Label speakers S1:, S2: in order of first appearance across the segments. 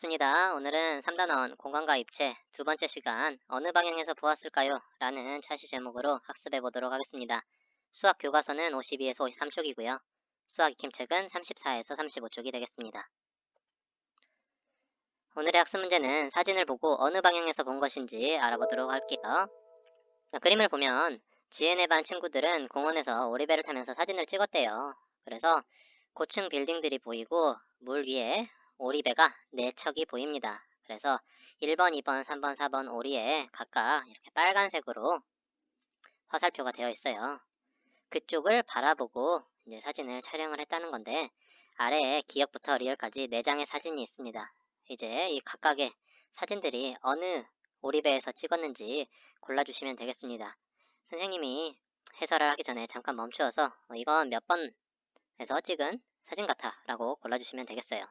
S1: 반갑습니다. 오늘은 3단원 공간과 입체 두 번째 시간 어느 방향에서 보았을까요? 라는 차시 제목으로 학습해 보도록 하겠습니다. 수학 교과서는 52에서 53쪽이고요. 수학 익힘책은 34에서 35쪽이 되겠습니다. 오늘의 학습 문제는 사진을 보고 어느 방향에서 본 것인지 알아보도록 할게요. 그림을 보면 지혜네 반 친구들은 공원에서 오리배를 타면서 사진을 찍었대요. 그래서 고층 빌딩들이 보이고 물 위에 오리배가 4척이 보입니다. 그래서 1번, 2번, 3번, 4번 오리에 각각 이렇게 빨간색으로 화살표가 되어 있어요. 그쪽을 바라보고 이제 사진을 촬영을 했다는 건데 아래에 기억부터 리얼까지 4장의 사진이 있습니다. 이제 이 각각의 사진들이 어느 오리배에서 찍었는지 골라주시면 되겠습니다. 선생님이 해설을 하기 전에 잠깐 멈추어서 이건 몇 번에서 찍은 사진 같아 라고 골라주시면 되겠어요.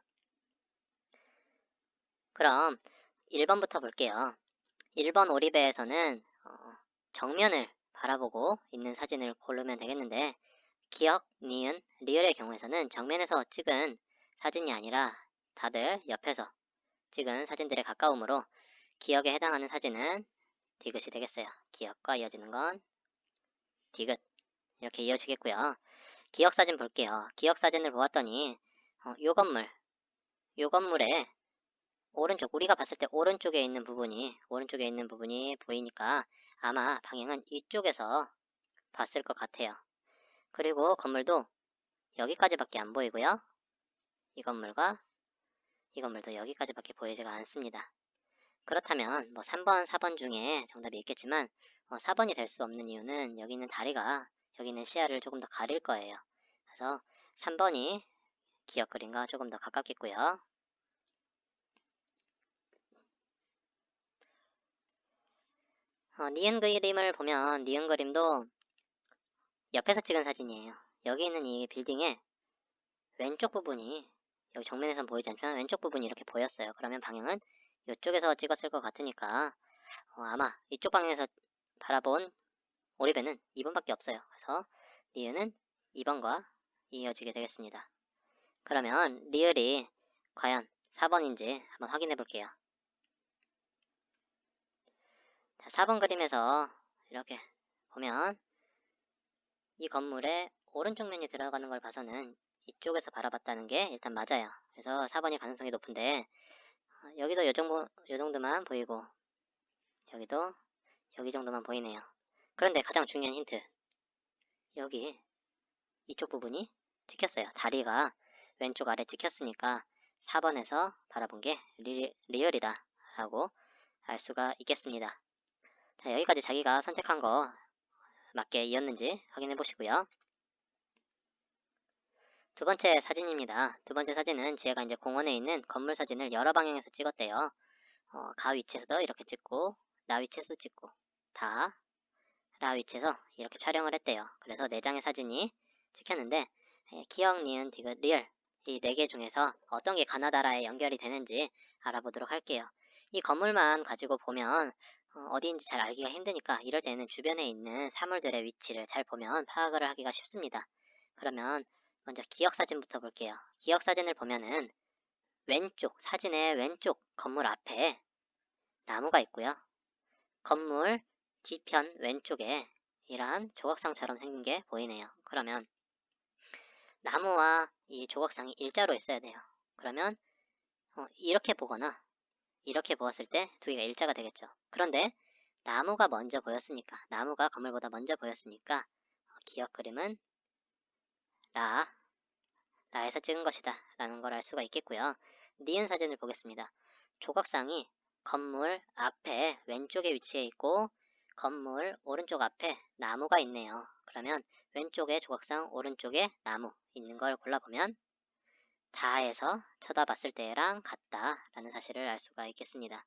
S1: 그럼 1번부터 볼게요. 1번 오리배에서는 정면을 바라보고 있는 사진을 고르면 되겠는데 기억, 니은, 리을의 경우에서는 정면에서 찍은 사진이 아니라 다들 옆에서 찍은 사진들에 가까우므로 기억에 해당하는 사진은 디귿이 되겠어요. 기억과 이어지는 건 디귿 이렇게 이어지겠고요. 기억 사진 볼게요. 기억 사진을 보았더니 요 건물의 오른쪽, 우리가 봤을 때 오른쪽에 있는 부분이 보이니까 아마 방향은 이쪽에서 봤을 것 같아요. 그리고 건물도 여기까지밖에 안 보이고요. 이 건물과 이 건물도 여기까지밖에 보이지가 않습니다. 그렇다면 3번, 4번 중에 정답이 있겠지만 4번이 될 수 없는 이유는 여기 있는 다리가 여기 있는 시야를 조금 더 가릴 거예요. 그래서 3번이 기억 그림과 조금 더 가깝겠고요. 니은 그림을 보면 니은 그림도 옆에서 찍은 사진이에요. 여기 있는 이 빌딩의 왼쪽 부분이 여기 정면에선 보이지 않지만 왼쪽 부분이 이렇게 보였어요. 그러면 방향은 이쪽에서 찍었을 것 같으니까 아마 이쪽 방향에서 바라본 오리배는 2번밖에 없어요. 그래서 니은은 2번과 이어지게 되겠습니다. 그러면 리을이 과연 4번인지 한번 확인해 볼게요. 자, 4번 그림에서 이렇게 보면 이 건물의 오른쪽 면이 들어가는 걸 봐서는 이쪽에서 바라봤다는 게 일단 맞아요. 그래서 4번이 가능성이 높은데 여기도 요 정도만 보이고 여기도 여기 정도만 보이네요. 그런데 가장 중요한 힌트, 여기 이쪽 부분이 찍혔어요. 다리가 왼쪽 아래 찍혔으니까 4번에서 바라본 게 리얼이다 라고 알 수가 있겠습니다. 자, 여기까지 자기가 선택한 거 맞게 이었는지 확인해 보시고요. 두 번째 사진입니다. 두 번째 사진은 지혜가 이제 공원에 있는 건물 사진을 여러 방향에서 찍었대요. 가 위치에서도 이렇게 찍고, 나 위치에서도 찍고, 라 위치에서 이렇게 촬영을 했대요. 그래서 4장의 사진이 찍혔는데 기억, 니은, 디귿, 리얼 이 4개 중에서 어떤 게 가나다라에 연결이 되는지 알아보도록 할게요. 이 건물만 가지고 보면 어디인지 잘 알기가 힘드니까 이럴 때는 주변에 있는 사물들의 위치를 잘 보면 파악을 하기가 쉽습니다. 그러면 먼저 기억 사진부터 볼게요. 기억 사진을 보면은 사진의 왼쪽 건물 앞에 나무가 있고요. 건물 뒤편 왼쪽에 이러한 조각상처럼 생긴 게 보이네요. 그러면 나무와 이 조각상이 일자로 있어야 돼요. 그러면 이렇게 보거나 이렇게 보았을 때 두 개가 일자가 되겠죠. 그런데 나무가 건물보다 먼저 보였으니까 기억 그림은 라에서 찍은 것이다 라는 걸 알 수가 있겠고요. 니은 사진을 보겠습니다. 조각상이 건물 앞에 왼쪽에 위치해 있고 건물 오른쪽 앞에 나무가 있네요. 그러면 왼쪽에 조각상, 오른쪽에 나무 있는 걸 골라보면 다에서 쳐다봤을 때랑 같다 라는 사실을 알 수가 있겠습니다.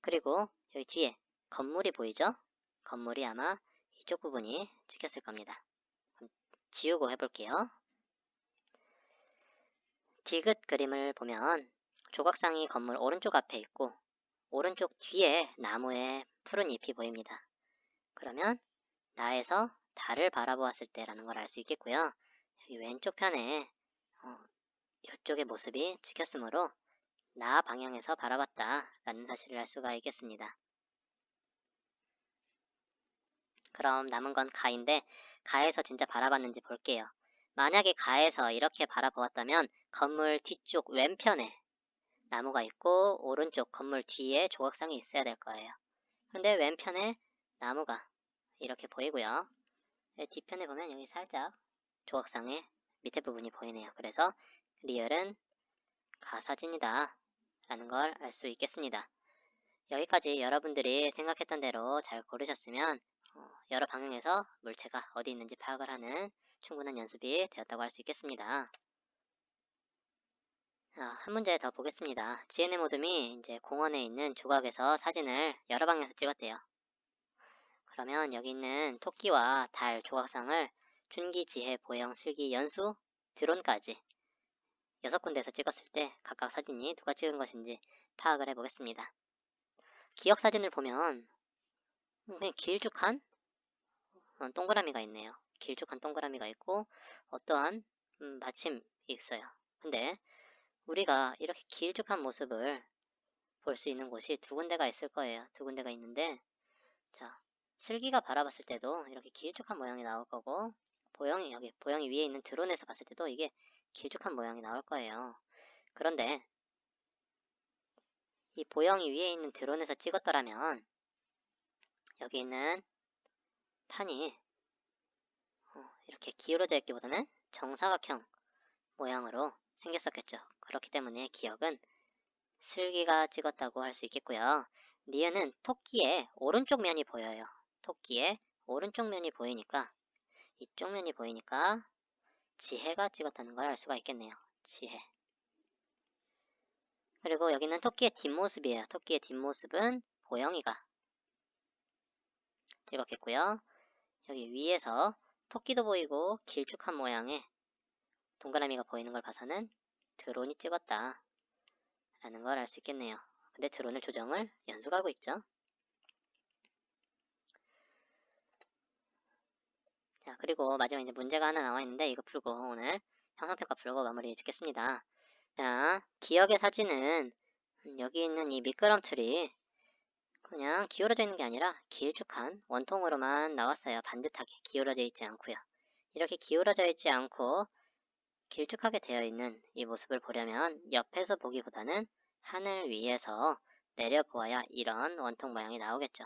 S1: 그리고 여기 뒤에 건물이 보이죠? 건물이 아마 이쪽 부분이 찍혔을 겁니다. 지우고 해볼게요. 디귿 그림을 보면 조각상이 건물 오른쪽 앞에 있고 오른쪽 뒤에 나무에 푸른 잎이 보입니다. 그러면 나에서 달을 바라보았을 때라는 걸 알 수 있겠고요. 여기 왼쪽 편에 이쪽의 모습이 찍혔으므로 나 방향에서 바라봤다 라는 사실을 알 수가 있겠습니다. 그럼 남은 건 가인데 가에서 진짜 바라봤는지 볼게요. 만약에 가에서 이렇게 바라보았다면 건물 뒤쪽 왼편에 나무가 있고 오른쪽 건물 뒤에 조각상이 있어야 될 거예요. 그런데 왼편에 나무가 이렇게 보이고요. 뒤편에 보면 여기 살짝 조각상의 밑에 부분이 보이네요. 그래서 리얼은 가사진이다 라는 걸 알 수 있겠습니다. 여기까지 여러분들이 생각했던 대로 잘 고르셨으면 여러 방향에서 물체가 어디 있는지 파악을 하는 충분한 연습이 되었다고 할 수 있겠습니다. 한 문제 더 보겠습니다. GNM 오듬이 이제 공원에 있는 조각에서 사진을 여러 방향에서 찍었대요. 그러면 여기 있는 토끼와 달 조각상을 준기, 지혜, 보영, 슬기, 연수, 드론까지 6군데에서 찍었을 때 각각 사진이 누가 찍은 것인지 파악을 해보겠습니다. 기억 사진을 보면 그냥 길쭉한 동그라미가 있네요. 길쭉한 동그라미가 있고 어떠한 받침이 있어요. 근데 우리가 이렇게 길쭉한 모습을 볼 수 있는 곳이 두 군데가 있을 거예요. 두 군데가 있는데 자, 슬기가 바라봤을 때도 이렇게 길쭉한 모양이 나올 거고 보영이 위에 있는 드론에서 봤을 때도 이게 길쭉한 모양이 나올 거예요. 그런데 이 보영이 위에 있는 드론에서 찍었더라면 여기 있는 판이 이렇게 기울어져 있기보다는 정사각형 모양으로 생겼었겠죠. 그렇기 때문에 기억은 슬기가 찍었다고 할 수 있겠고요. 니은은 토끼의 오른쪽 면이 보여요. 토끼의 오른쪽 면이 보이니까 이쪽 면이 보이니까 지혜가 찍었다는 걸 알 수가 있겠네요. 지혜. 그리고 여기는 토끼의 뒷모습이에요. 토끼의 뒷모습은 보영이가 찍었겠고요. 여기 위에서 토끼도 보이고 길쭉한 모양의 동그라미가 보이는 걸 봐서는 드론이 찍었다 라는 걸 알 수 있겠네요. 근데 드론을 조정을 연수가 하고 있죠. 자, 그리고 마지막에 이제 문제가 하나 나와 있는데 이거 풀고 오늘 형상평가 풀고 마무리 짓겠습니다. 자, 기억의 사진은 여기 있는 이 미끄럼틀이 그냥 기울어져 있는 게 아니라 길쭉한 원통으로만 나왔어요. 반듯하게 기울어져 있지 않고요. 이렇게 기울어져 있지 않고 길쭉하게 되어 있는 이 모습을 보려면 옆에서 보기보다는 하늘 위에서 내려보아야 이런 원통 모양이 나오겠죠.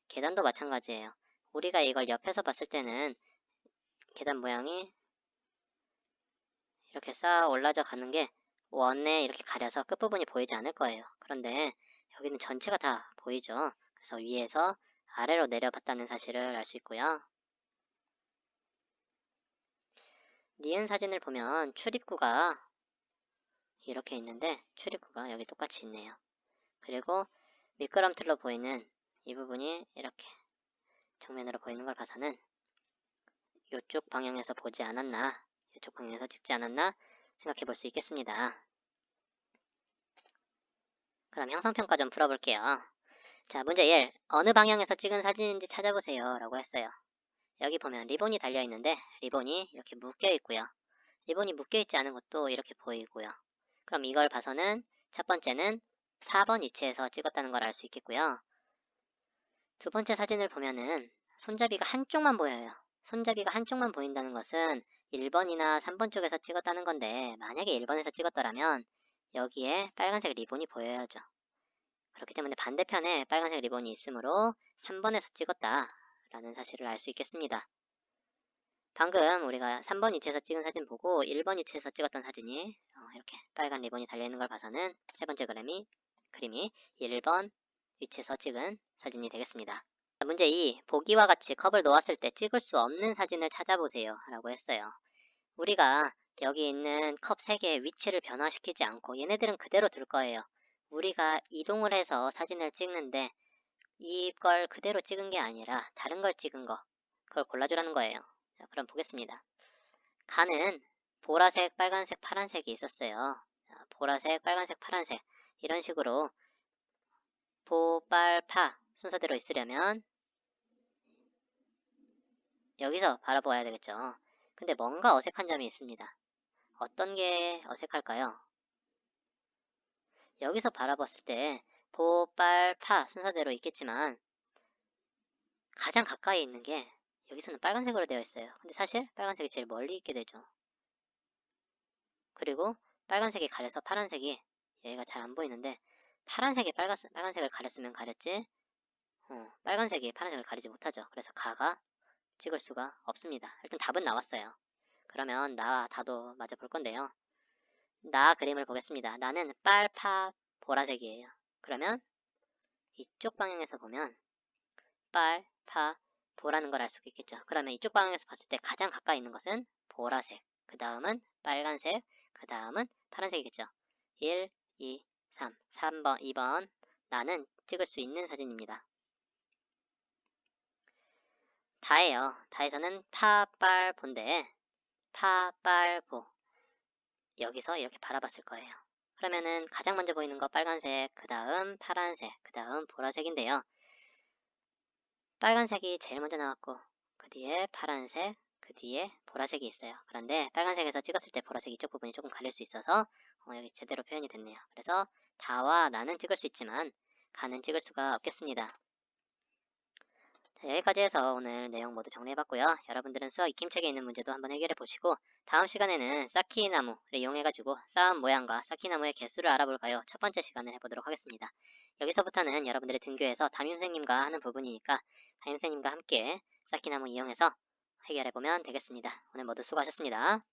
S1: 계단도 마찬가지예요. 우리가 이걸 옆에서 봤을 때는 계단 모양이 이렇게 쌓아 올라져 가는 게 원에 이렇게 가려서 끝부분이 보이지 않을 거예요. 그런데 여기는 전체가 다 보이죠. 그래서 위에서 아래로 내려봤다는 사실을 알 수 있고요. 니은 사진을 보면 출입구가 이렇게 있는데 출입구가 여기 똑같이 있네요. 그리고 미끄럼틀로 보이는 이 부분이 이렇게 정면으로 보이는 걸 봐서는 이쪽 방향에서 보지 않았나, 이쪽 방향에서 찍지 않았나 생각해 볼 수 있겠습니다. 그럼 형상평가 좀 풀어볼게요. 자, 문제 1. 어느 방향에서 찍은 사진인지 찾아보세요 라고 했어요. 여기 보면 리본이 달려있는데 리본이 이렇게 묶여있고요. 리본이 묶여있지 않은 것도 이렇게 보이고요. 그럼 이걸 봐서는 첫 번째는 4번 위치에서 찍었다는 걸 알 수 있겠고요. 두 번째 사진을 보면은 손잡이가 한쪽만 보여요. 손잡이가 한쪽만 보인다는 것은 1번이나 3번 쪽에서 찍었다는 건데 만약에 1번에서 찍었더라면 여기에 빨간색 리본이 보여야죠. 그렇기 때문에 반대편에 빨간색 리본이 있으므로 3번에서 찍었다 라는 사실을 알 수 있겠습니다. 방금 우리가 3번 위치에서 찍은 사진 보고 1번 위치에서 찍었던 사진이 이렇게 빨간 리본이 달려있는 걸 봐서는 세 번째 그림이 1번 위치에서 찍은 사진이 되겠습니다. 문제 2. 보기와 같이 컵을 놓았을 때 찍을 수 없는 사진을 찾아보세요 라고 했어요. 우리가 여기 있는 컵 3개의 위치를 변화시키지 않고 얘네들은 그대로 둘 거예요. 우리가 이동을 해서 사진을 찍는데 이걸 그대로 찍은 게 아니라 다른 걸 찍은 거, 그걸 골라주라는 거예요. 자, 그럼 보겠습니다. 가는 보라색, 빨간색, 파란색이 있었어요. 자, 보라색, 빨간색, 파란색 이런 식으로 보, 빨, 파 순서대로 있으려면 여기서 바라보아야 되겠죠. 근데 뭔가 어색한 점이 있습니다. 어떤 게 어색할까요? 여기서 바라봤을 때 보, 빨, 파 순서대로 있겠지만 가장 가까이 있는 게 여기서는 빨간색으로 되어 있어요. 근데 사실 빨간색이 제일 멀리 있게 되죠. 그리고 빨간색이 가려서 파란색이 여기가 잘 안 보이는데 파란색이 빨간색을 가렸으면 가렸지 빨간색이 파란색을 가리지 못하죠. 그래서 가가 찍을 수가 없습니다. 일단 답은 나왔어요. 그러면 나와 다도 마저 볼 건데요. 나 그림을 보겠습니다. 나는 빨, 파, 보라색이에요. 그러면 이쪽 방향에서 보면 빨, 파, 보라는 걸 알 수가 있겠죠. 그러면 이쪽 방향에서 봤을 때 가장 가까이 있는 것은 보라색, 그 다음은 빨간색, 그 다음은 파란색이겠죠. 1, 2, 3, 3번, 2번 나는 찍을 수 있는 사진입니다. 다예요. 다에서는 파, 빨, 보인데 파, 빨, 보 여기서 이렇게 바라봤을 거예요. 그러면은 가장 먼저 보이는 거 빨간색, 그 다음 파란색, 그 다음 보라색인데요. 빨간색이 제일 먼저 나왔고 그 뒤에 파란색, 그 뒤에 보라색이 있어요. 그런데 빨간색에서 찍었을 때 보라색 이쪽 부분이 조금 가릴 수 있어서 여기 제대로 표현이 됐네요. 그래서 다와 나는 찍을 수 있지만 가는 찍을 수가 없겠습니다. 자, 여기까지 해서 오늘 내용 모두 정리해봤고요. 여러분들은 수학 익힘책에 있는 문제도 한번 해결해보시고 다음 시간에는 쌓기나무를 이용해가지고 쌓은 모양과 쌓기나무의 개수를 알아볼까요? 첫 번째 시간을 해보도록 하겠습니다. 여기서부터는 여러분들의 등교에서 담임선생님과 하는 부분이니까 담임선생님과 함께 쌓기나무 이용해서 해결해보면 되겠습니다. 오늘 모두 수고하셨습니다.